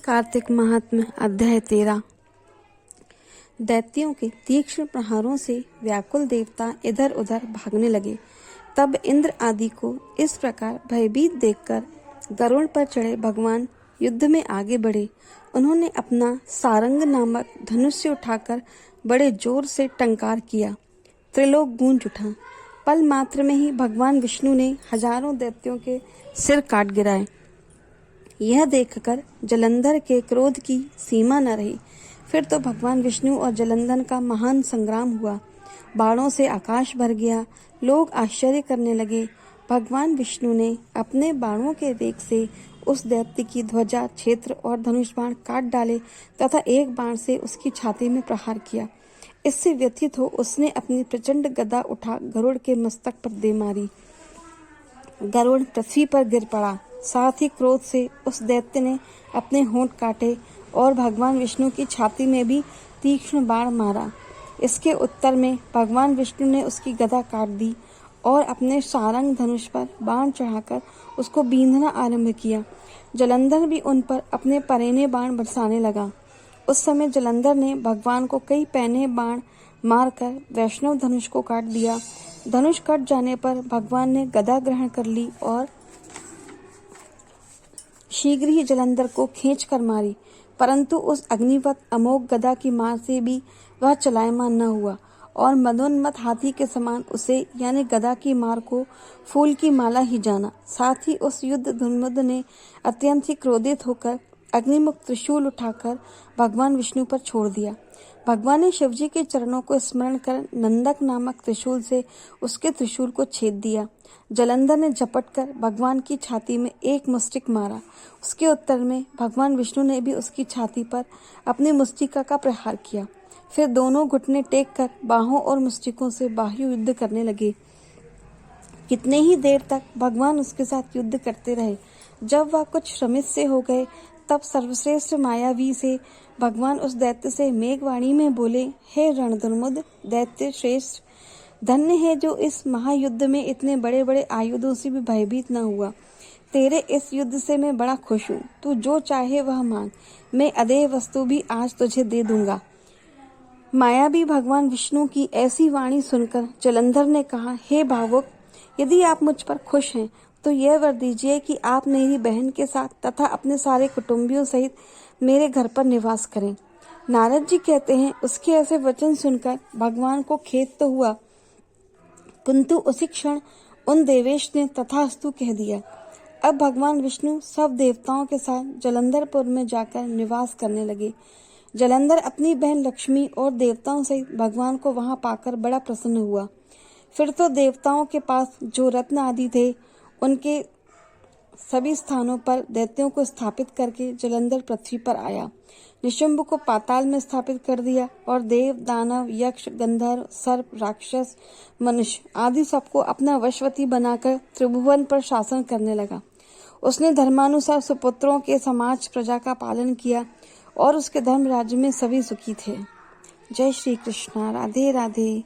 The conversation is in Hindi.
कार्तिक महात्म्य अध्याय 13। दैत्यों के तीक्ष्ण प्रहारों से व्याकुल देवता इधर उधर भागने लगे। तब इंद्र आदि को इस प्रकार भयभीत देखकर गरुड़ पर चढ़े भगवान युद्ध में आगे बढ़े। उन्होंने अपना सारंग नामक धनुष्य उठाकर बड़े जोर से टंकार किया। त्रिलोक गूंज उठा। पल मात्र में ही भगवान विष्णु ने हजारों दैत्यों के सिर काट गिराए। यह देखकर जलंधर के क्रोध की सीमा न रही। फिर तो भगवान विष्णु और जलंधर का महान संग्राम हुआ। बाणों से आकाश भर गया। लोग आश्चर्य करने लगे। भगवान विष्णु ने अपने बाणों के वेग से उस दैत्य की ध्वजा, क्षेत्र और धनुष बाण काट डाले तथा एक बाण से उसकी छाती में प्रहार किया। इससे व्यथित हो उसने अपनी प्रचंड गदा उठा गरुड़ के मस्तक पर दे मारी। गरुड़ पृथ्वी पर गिर पड़ा। साथ ही क्रोध से उस दैत्य ने अपने होंठ काटे और भगवान विष्णु की छाती में भी तीक्ष्ण बाण मारा। इसके उत्तर में भगवान विष्णु ने उसकी गदा काट दी और अपने सारंग धनुष पर बाण चढ़ाकर उसको बींधना आरंभ किया। जलंधर भी उन पर अपने परेने बाण बरसाने लगा। उस समय जलंधर ने भगवान को कई पैने बाण मारकर वैष्णव धनुष को काट दिया। धनुष कट जाने पर भगवान ने गदा ग्रहण कर ली और शीघ्र ही जलंधर को खींच कर मारी, परंतु उस अग्निवत अमोघ गदा की मार से भी वह चलायमान न हुआ और मदोन्मत्त हाथी के समान उसे यानी गदा की मार को फूल की माला ही जाना। साथ ही उस युद्ध धुन्मुद ने अत्यंत ही क्रोधित होकर अग्निमुख त्रिशूल उठाकर भगवान विष्णु पर छोड़ दिया। भगवान ने शिवजी के चरणों को स्मरण कर नंदक नामक त्रिशूल से उसके त्रिशूल को छेद दिया। जलंधर ने झपटकर भगवान की छाती में एक मुष्टिक मारा। उसके उत्तर में भगवान विष्णु ने भी उसकी छाती पर अपनी मुष्टिका का प्रहार किया। फिर दोनों घुटने टेक कर बाहों और मुष्टिकों से बाह्य युद्ध करने लगे। कितने ही देर तक भगवान उसके साथ युद्ध करते रहे। जब वह कुछ श्रमित से हो गए तब सर्वश्रेष्ठ मायावी से भगवान उस दैत्य से मेघवाणी में बोले, हे रणदुर्मुद दैत्य श्रेष्ठ, धन्य है जो इस महायुद्ध में इतने बड़े बड़े आयुधों से भी भयभीत न हुआ। तेरे इस युद्ध से मैं बड़ा खुश हूँ। तू जो चाहे वह मांग, मैं अदेय वस्तु भी आज तुझे दे दूंगा। मायावी भगवान विष्णु की ऐसी वाणी सुनकर जलंधर ने कहा, हे भावुक, यदि आप मुझ पर खुश हैं तो यह वर दीजिए कि आप मेरी बहन के साथ तथा अपने सारे कुटुंबियों सहित मेरे घर पर निवास करें। नारद जी कहते हैं, उसके ऐसे वचन सुनकर भगवान को खेद तो हुआ, किंतु उसी क्षण उन देवेश ने तथास्तु कह दिया। अब भगवान विष्णु सब देवताओं के साथ जलंधरपुर में जाकर निवास करने लगे। जलंधर अपनी बहन लक्ष्मी और देवताओं सहित भगवान को वहां पाकर बड़ा प्रसन्न हुआ। फिर तो देवताओं के पास जो रत्न आदि थे उनके सभी स्थानों पर दैत्यों को स्थापित करके जलंधर पृथ्वी पर आया। निशुंभ को पाताल में स्थापित कर दिया और देव, दानव, यक्ष, गंधर्व, सर्प, राक्षस, मनुष्य आदि सबको अपना वशवती बनाकर त्रिभुवन पर शासन करने लगा। उसने धर्मानुसार सुपुत्रों के समाज प्रजा का पालन किया और उसके धर्म राज्य में सभी सुखी थे। जय श्री कृष्ण। राधे राधे।